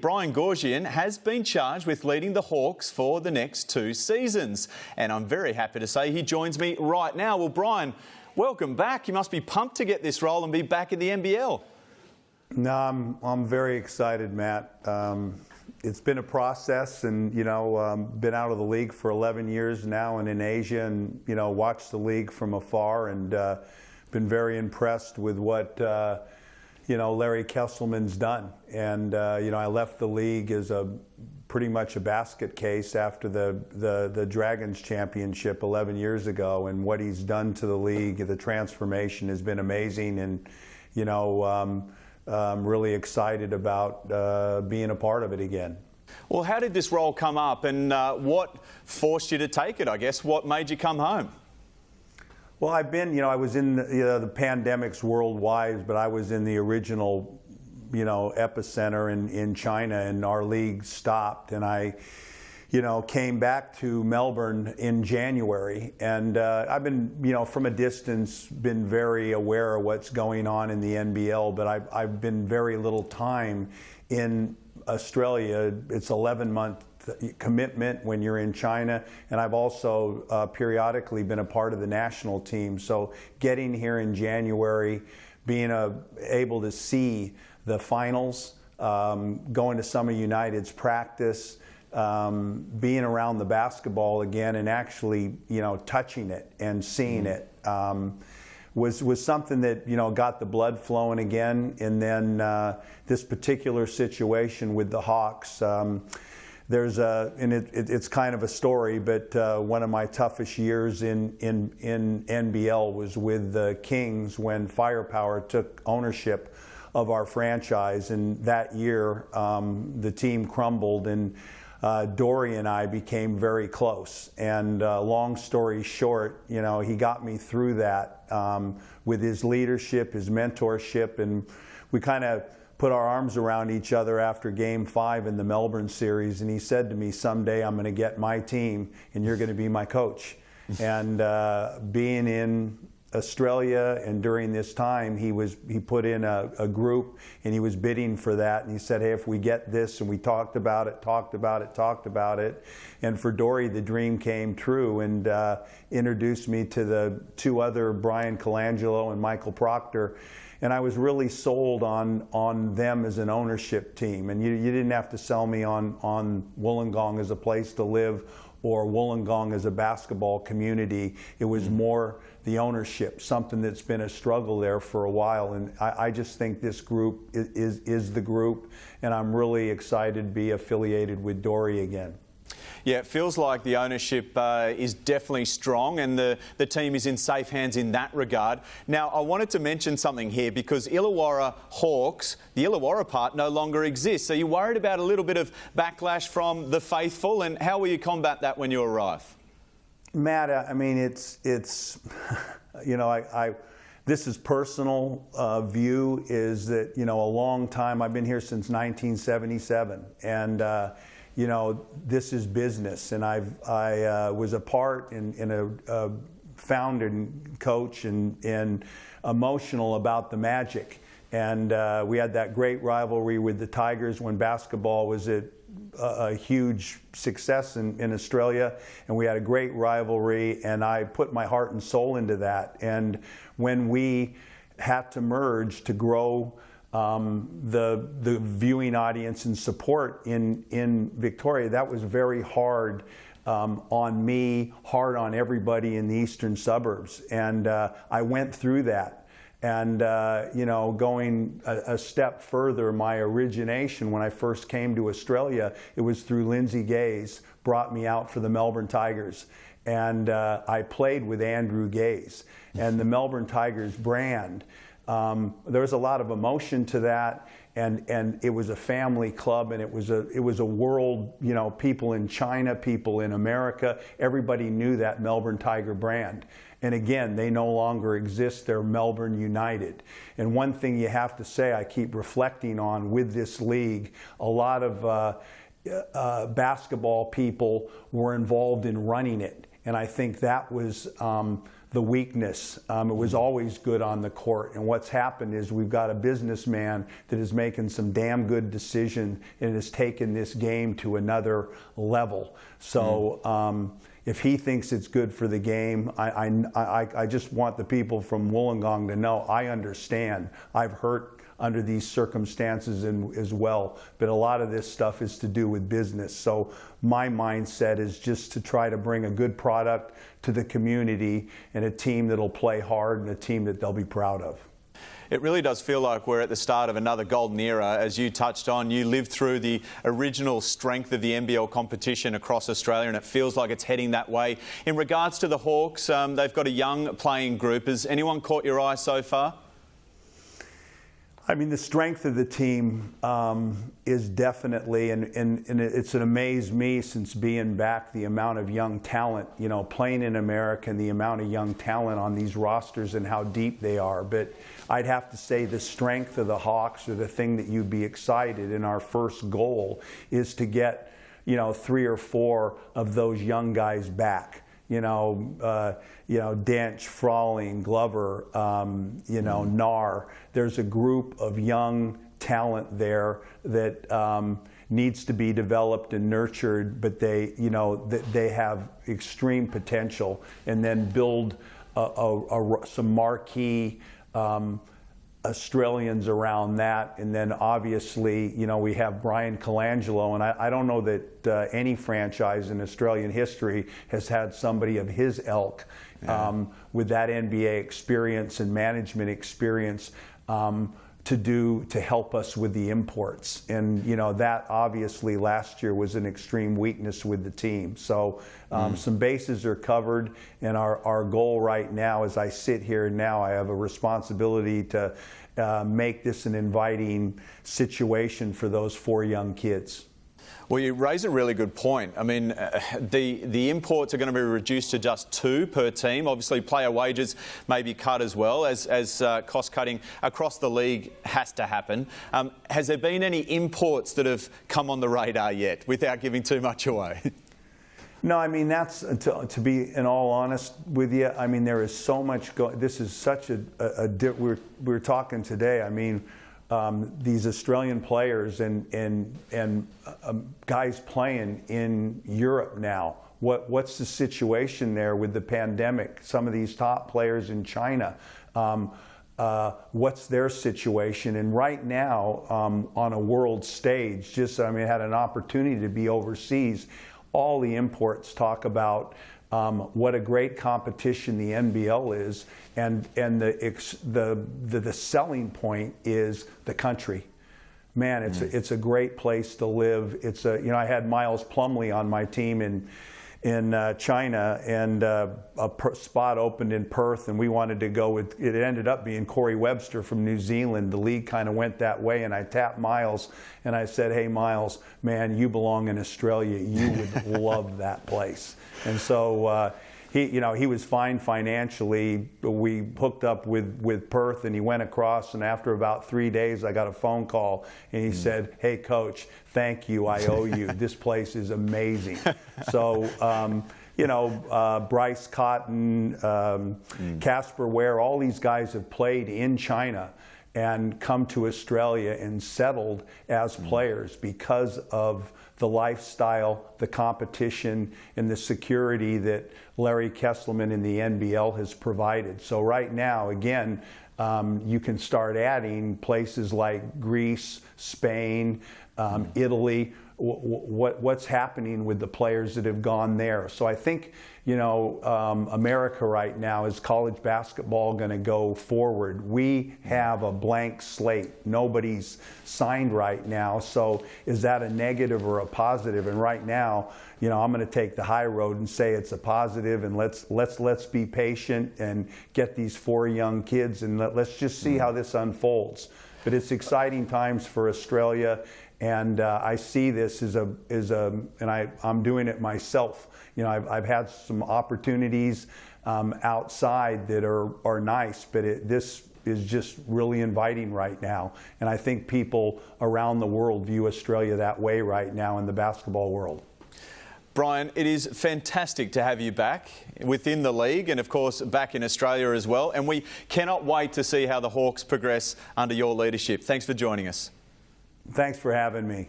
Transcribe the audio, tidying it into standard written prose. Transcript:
Brian Goorjian has been charged with leading the Hawks for the next 2 seasons. And I'm very happy to say he joins me right now. Well, Brian, welcome back. You must be pumped to get this role and be back in the NBL. No, I'm very excited, Matt. It's been a process, and been out of the league for 11 years now, and in Asia, and watched the league from afar, and been very impressed with what Larry Kesselman's done. And I left the league as pretty much a basket case after the Dragons championship 11 years ago, and what he's done to the league, the transformation has been amazing, and I'm really excited about being a part of it again. Well, how did this role come up, and what forced you to take it, I guess? What made you come home? Well, I was in the pandemics worldwide, but I was in the original, epicenter in China, and our league stopped, and I came back to Melbourne in January, and I've been, from a distance, been very aware of what's going on in the NBL, but I've been very little time in Australia. It's 11-month commitment when you're in China, and I've also periodically been a part of the national team. So getting here in January, being able to see the finals, going to some of United's practice, being around the basketball again, and actually touching it and seeing it was something that got the blood flowing again. And then this particular situation with the Hawks, it's kind of a story, but one of my toughest years in NBL was with the Kings when Firepower took ownership of our franchise, and that year the team crumbled, and Dory and I became very close. And long story short, he got me through that with his leadership, his mentorship, and we kind of put our arms around each other after Game 5 in the Melbourne series, and he said to me, someday I'm going to get my team and you're going to be my coach. And being in Australia, and during this time he put in a group, and he was bidding for that, and he said, hey, if we get this, and we talked about it, and for Dory the dream came true, and introduced me to the 2 other, Brian Colangelo and Michael Proctor. And I was really sold on them as an ownership team. And you didn't have to sell me on Wollongong as a place to live or Wollongong as a basketball community. It was more the ownership, something that's been a struggle there for a while. And I just think this group is the group, and I'm really excited to be affiliated with Dory again. Yeah, it feels like the ownership is definitely strong, and the team is in safe hands in that regard. Now, I wanted to mention something here, because Illawarra Hawks, the Illawarra part, no longer exists. Are you worried about a little bit of backlash from the faithful, and how will you combat that when you arrive? Matt, I mean, it's this is personal view, is that, a long time, I've been here since 1977, and this is business, and I was a part in a founding coach and emotional about the Magic, and we had that great rivalry with the Tigers when basketball was at a huge success in Australia, and we had a great rivalry, and I put my heart and soul into that. And when we had to merge to grow the viewing audience and support in Victoria, that was very hard on me, hard on everybody in the eastern suburbs, and I went through that. And going a step further, my origination when I first came to Australia, it was through Lindsay Gaze, brought me out for the Melbourne Tigers, and I played with Andrew Gaze, and the Melbourne Tigers brand. There was a lot of emotion to that, and it was a family club, and it was a world, people in China, people in America, everybody knew that Melbourne Tiger brand. And again, they no longer exist. They're Melbourne United. And one thing you have to say, I keep reflecting on with this league, a lot of basketball people were involved in running it. And I think that was the weakness. It was always good on the court. And what's happened is we've got a businessman that is making some damn good decision and has taken this game to another level. So if he thinks it's good for the game, I just want the people from Wollongong to know I understand. I've hurt under these circumstances as well, but a lot of this stuff is to do with business. So my mindset is just to try to bring a good product to the community and a team that'll play hard and a team that they'll be proud of. It really does feel like we're at the start of another golden era. As you touched on, you lived through the original strength of the NBL competition across Australia, and it feels like it's heading that way. In regards to the Hawks, they've got a young playing group. Has anyone caught your eye so far? I mean, the strength of the team is definitely, and it's amazed me since being back, the amount of young talent, you know, playing in America and the amount of young talent on these rosters and how deep they are. But I'd have to say the strength of the Hawks, or the thing that you'd be excited, and our first goal is to get, you know, 3 or 4 of those young guys back. You know, Dench, Frawling, Glover, Nar. There's a group of young talent there that needs to be developed and nurtured, but they have extreme potential. And then build some marquee Australians around that. And then obviously, you know, we have Brian Colangelo, and I don't know that any franchise in Australian history has had somebody of his ilk with that NBA experience and management experience to help us with the imports. And, you know, that obviously last year was an extreme weakness with the team. So some bases are covered, and our goal right now, as I sit here now, I have a responsibility to make this an inviting situation for those 4 young kids. Well, you raise a really good point. I mean, the imports are going to be reduced to just 2 per team. Obviously, player wages may be cut as well, as cost cutting across the league has to happen. Has there been any imports that have come on the radar yet, without giving too much away? No, I mean, that's, to be in all honest with you, I mean, there is so much this is such we were talking today, I mean, these Australian players and guys playing in Europe now. What's the situation there with the pandemic? Some of these top players in China, what's their situation? And right now, on a world stage, I had an opportunity to be overseas. All the imports talk about what a great competition the NBL is, and the selling point is the country. Man, it's a great place to live. It's I had Miles Plumlee on my team in China, and a spot opened in Perth, and we wanted to go with, it ended up being Corey Webster from New Zealand. The league kind of went that way, and I tapped Miles and I said, hey Miles, man, you belong in Australia. You would love that place. And so he was fine financially. We hooked up with Perth, and he went across, and after about 3 days I got a phone call, and he said, hey coach, thank you, I owe you. This place is amazing. So Bryce Cotton, Casper Ware, all these guys have played in China and come to Australia and settled as players because of the lifestyle, the competition, and the security that Larry Kesselman in the NBL has provided. So right now, again, you can start adding places like Greece, Spain, Italy. What's happening with the players that have gone there? So I think, America right now, is college basketball going to go forward? We have a blank slate. Nobody's signed right now. So is that a negative or a positive? And right now, I'm going to take the high road and say it's a positive, and let's be patient and get these 4 young kids, and let's just see how this unfolds. But it's exciting times for Australia. And I see this and I'm doing it myself. I've had some opportunities outside that are nice, but this is just really inviting right now. And I think people around the world view Australia that way right now in the basketball world. Brian, it is fantastic to have you back within the league and, of course, back in Australia as well. And we cannot wait to see how the Hawks progress under your leadership. Thanks for joining us. Thanks for having me.